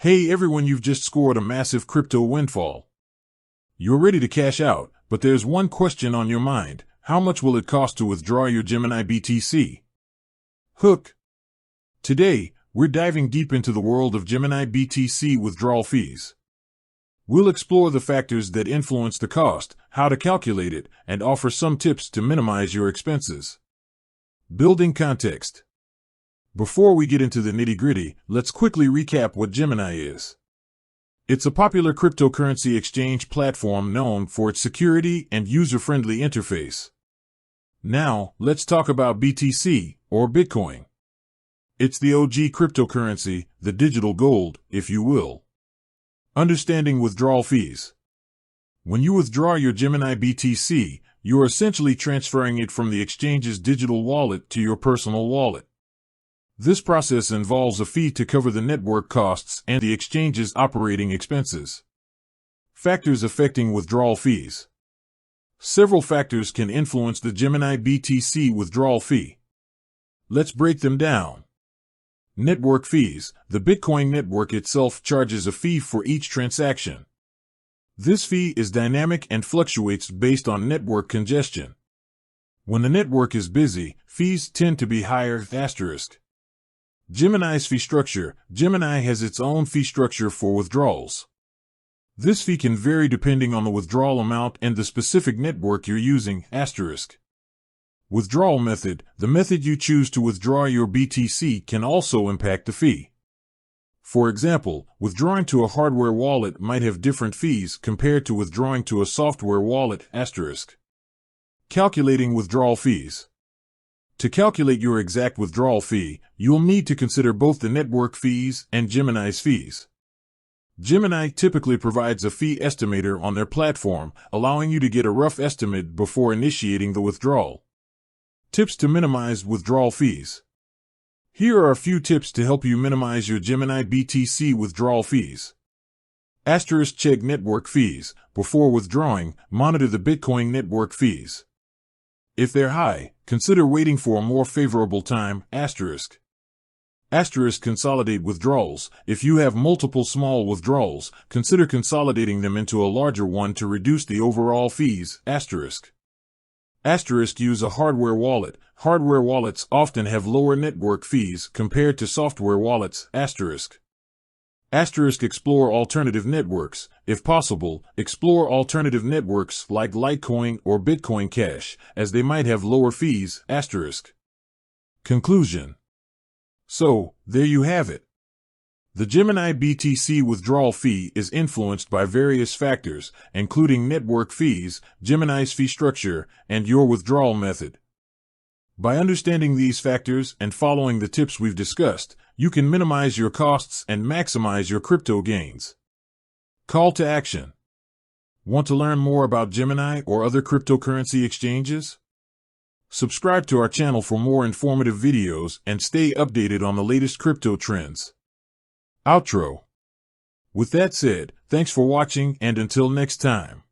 Hey everyone, you've just scored a massive crypto windfall. You're ready to cash out, but there's one question on your mind. How much will it cost to withdraw your Gemini BTC? Hook. Today, we're diving deep into the world of Gemini BTC withdrawal fees. We'll explore the factors that influence the cost, how to calculate it, and offer some tips to minimize your expenses. Building context. Before we get into the nitty-gritty, let's quickly recap what Gemini is. It's a popular cryptocurrency exchange platform known for its security and user-friendly interface. Now, let's talk about BTC, or Bitcoin. It's the OG cryptocurrency, the digital gold, if you will. Understanding withdrawal fees. When you withdraw your Gemini BTC, you're essentially transferring it from the exchange's digital wallet to your personal wallet. This process involves a fee to cover the network costs and the exchange's operating expenses. Factors affecting withdrawal fees. Several factors can influence the Gemini BTC withdrawal fee. Let's break them down. Network fees. The Bitcoin network itself charges a fee for each transaction. This fee is dynamic and fluctuates based on network congestion. When the network is busy, fees tend to be higher. Gemini's fee structure. Gemini has its own fee structure for withdrawals. This fee can vary depending on the withdrawal amount and the specific network you're using. Withdrawal method. The method you choose to withdraw your BTC can also impact the fee. For example, withdrawing to a hardware wallet might have different fees compared to withdrawing to a software wallet. Calculating withdrawal fees. To calculate your exact withdrawal fee, you'll need to consider both the network fees and Gemini's fees. Gemini typically provides a fee estimator on their platform, allowing you to get a rough estimate before initiating the withdrawal. Tips to minimize withdrawal fees. Here are a few tips to help you minimize your Gemini BTC withdrawal fees. Check network fees. Before withdrawing, monitor the Bitcoin network fees. If they're high, consider waiting for a more favorable time. Consolidate withdrawals. If you have multiple small withdrawals, consider consolidating them into a larger one to reduce the overall fees. Use a hardware wallet. Hardware wallets often have lower network fees compared to software wallets. Explore alternative networks. If possible, explore alternative networks like Litecoin or Bitcoin Cash, as they might have lower fees. Conclusion. So, there you have it. The Gemini BTC withdrawal fee is influenced by various factors, including network fees, Gemini's fee structure, and your withdrawal method. By understanding these factors and following the tips we've discussed, you can minimize your costs and maximize your crypto gains. Call to action. Want to learn more about Gemini or other cryptocurrency exchanges? Subscribe to our channel for more informative videos and stay updated on the latest crypto trends. Outro. With that said, thanks for watching and until next time.